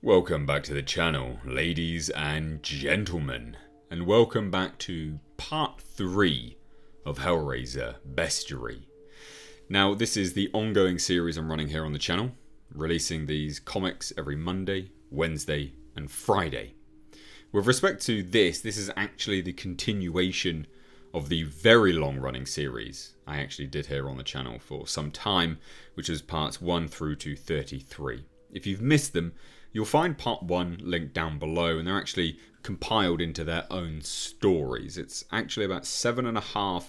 Welcome back to the channel, ladies and gentlemen, and welcome back to part 3 of Hellraiser, Bestiary. Now, this is the ongoing series I'm running here on the channel, releasing these comics every Monday, Wednesday, and Friday. With respect to this is actually the continuation of the very long-running series I actually did here on the channel for some time, which is parts 1 through to 33. If you've missed them, you'll find part 1 linked down below, and they're actually compiled into their own stories. It's actually about 7.5,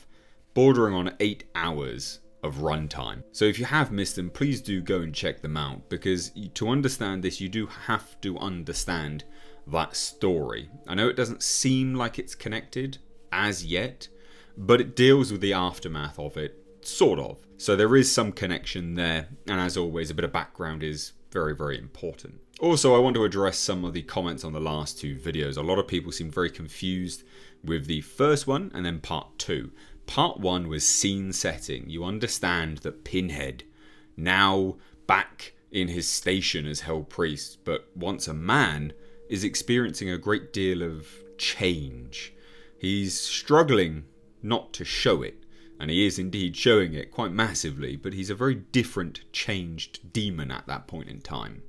bordering on 8 hours of runtime. So if you have missed them, please do go and check them out, because to understand this, you do have to understand that story. I know it doesn't seem like it's connected as yet, but it deals with the aftermath of it, sort of. So there is some connection there, and as always, a bit of background is very, very important. Also, I want to address some of the comments on the last 2 videos. A lot of people seem very confused with the first one and then part 2. Part 1 was scene setting. You understand that Pinhead, now back in his station as Hell Priest, but once a man, is experiencing a great deal of change. He's struggling not to show it, and he is indeed showing it quite massively, but he's a very different, changed demon at that point in time.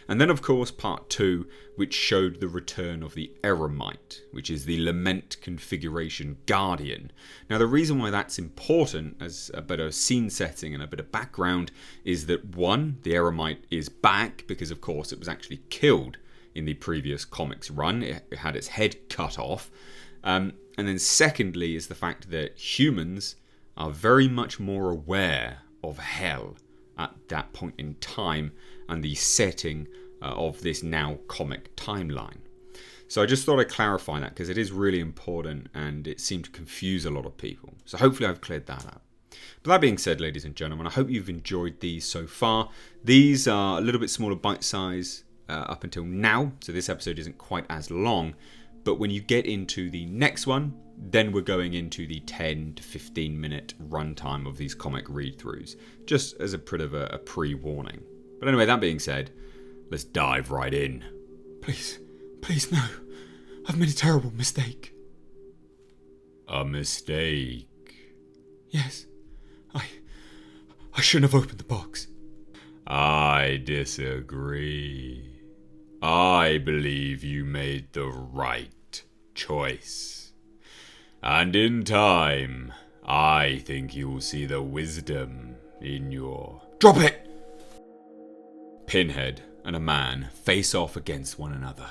And then, of course, part 2, which showed the return of the eremite, which is the lament configuration guardian. Now, the reason why that's important as a bit of scene setting and a bit of background is that 1, the eremite is back because, of course, it was actually killed in the previous comics run. It had its head cut off. And then secondly is the fact that humans are very much more aware of hell at that point in time and the setting of this now comic timeline. So I just thought I'd clarify that because it is really important and it seemed to confuse a lot of people. So hopefully I've cleared that up. But that being said, ladies and gentlemen, I hope you've enjoyed these so far. These are a little bit smaller bite size up until now, so this episode isn't quite as long. But when you get into the next one, then we're going into the 10 to 15 minute runtime of these comic read-throughs, just as a bit of a pre-warning. But anyway, that being said, let's dive right in. Please, no. I've made a terrible mistake. A mistake? Yes. I shouldn't have opened the box. I disagree. I believe you made the right choice. And in time, I think you will see the wisdom in your... Drop it! Pinhead and a man face off against one another.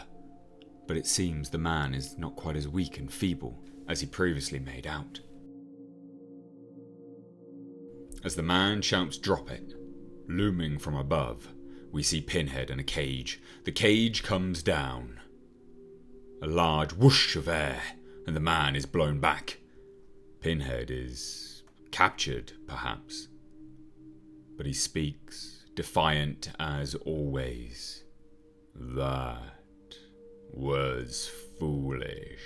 But it seems the man is not quite as weak and feeble as he previously made out. As the man shouts "drop it," looming from above, we see Pinhead in a cage. The cage comes down. A large whoosh of air, and the man is blown back. Pinhead is captured, perhaps. But he speaks, defiant as always. That was foolish.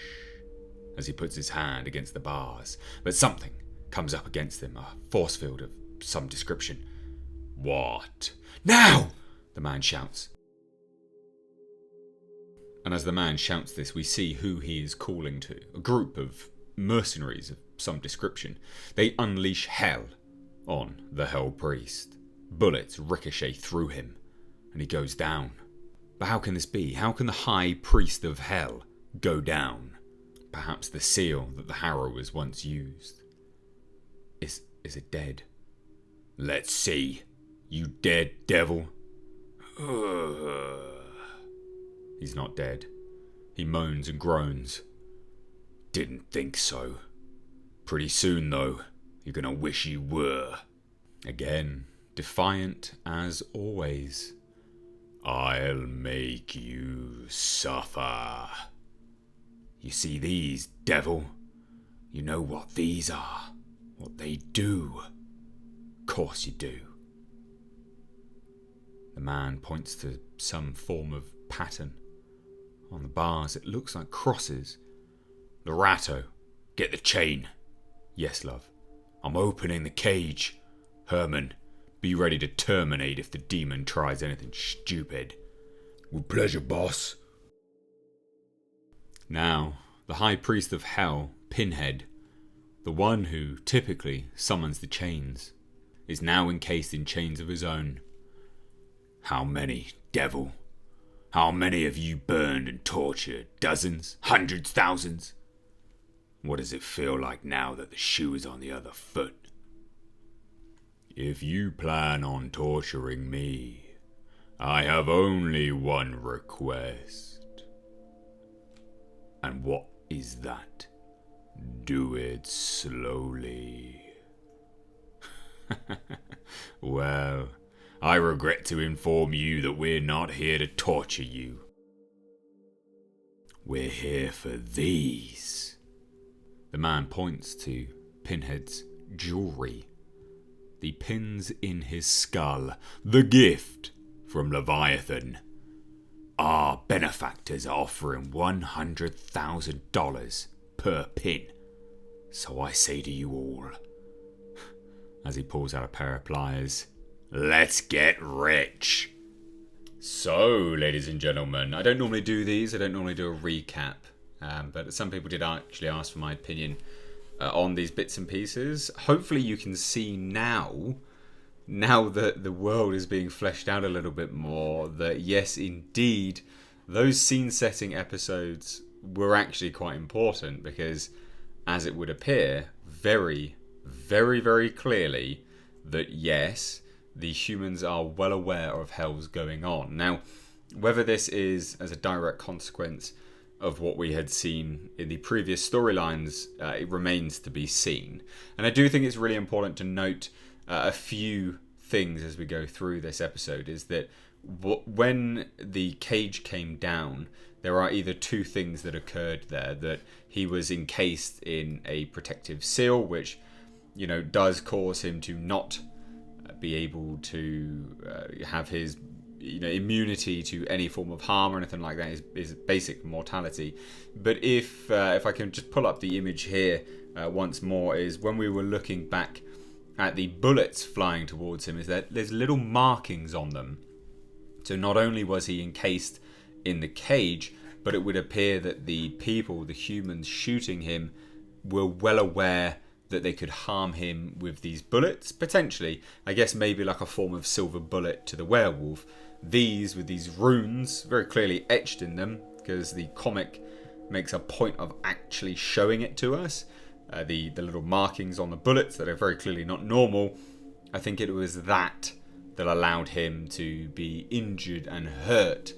As he puts his hand against the bars, but something comes up against him, a force field of some description. What? Now! The man shouts. And as the man shouts this, we see who he is calling to. A group of mercenaries of some description. They unleash hell on the Hell Priest. Bullets ricochet through him, and he goes down. But how can this be? How can the High Priest of Hell go down? Perhaps the seal that the Harrowers once used. Is it dead? Let's see. You dead devil. He's not dead. He moans and groans. Didn't think so. Pretty soon, though, you're gonna wish you were. Again, defiant as always. I'll make you suffer. You see these, devil? You know what these are, what they do. Course you do. The man points to some form of pattern. On the bars, it looks like crosses. Lorato, get the chain. Yes, love. I'm opening the cage. Herman, be ready to terminate if the demon tries anything stupid. With pleasure, boss. Now, the High Priest of Hell, Pinhead, the one who typically summons the chains, is now encased in chains of his own. How many, devil? How many have you burned and tortured? Dozens? Hundreds? Thousands? What does it feel like now that the shoe is on the other foot? If you plan on torturing me, I have only one request. And what is that? Do it slowly. Well, I regret to inform you that we're not here to torture you. We're here for these. The man points to Pinhead's jewelry. The pins in his skull. The gift from Leviathan. Our benefactors are offering $100,000 per pin. So I say to you all, as he pulls out a pair of pliers, let's get rich. So, ladies and gentlemen, I don't normally do these. I don't normally do a recap. But some people did actually ask for my opinion on these bits and pieces. Hopefully you can see now that the world is being fleshed out a little bit more, that yes, indeed, those scene-setting episodes were actually quite important because, as it would appear, very, very, very clearly, that yes, the humans are well aware of hell's going on. Now, whether this is as a direct consequence of what we had seen in the previous storylines, it remains to be seen. And I do think it's really important to note a few things as we go through this episode, is that when the cage came down, there are either two things that occurred there. That he was encased in a protective seal, which, you know, does cause him to not be able to have his, you know, immunity to any form of harm or anything like that, is basic mortality. But if I can just pull up the image here once more, is when we were looking back at the bullets flying towards him, is that there's little markings on them. So not only was he encased in the cage, but it would appear that the people, the humans shooting him, were well aware that they could harm him with these bullets, potentially. I guess maybe like a form of silver bullet to the werewolf. These, with these runes very clearly etched in them, because the comic makes a point of actually showing it to us. The little markings on the bullets that are very clearly not normal. I think it was that allowed him to be injured and hurt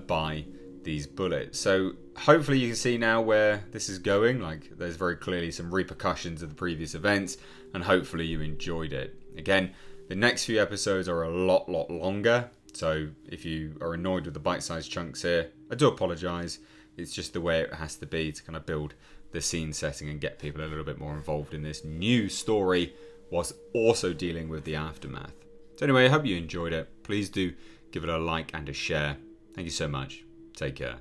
by these bullets. So hopefully you can see now where this is going. Like, there's very clearly some repercussions of the previous events, and hopefully you enjoyed it. Again, the next few episodes are a lot longer, so if you are annoyed with the bite-sized chunks here, I do apologise. It's just the way it has to be to kind of build the scene setting and get people a little bit more involved in this new story, whilst also dealing with the aftermath. So anyway, I hope you enjoyed it. Please do give it a like and a share. Thank you so much. Take care.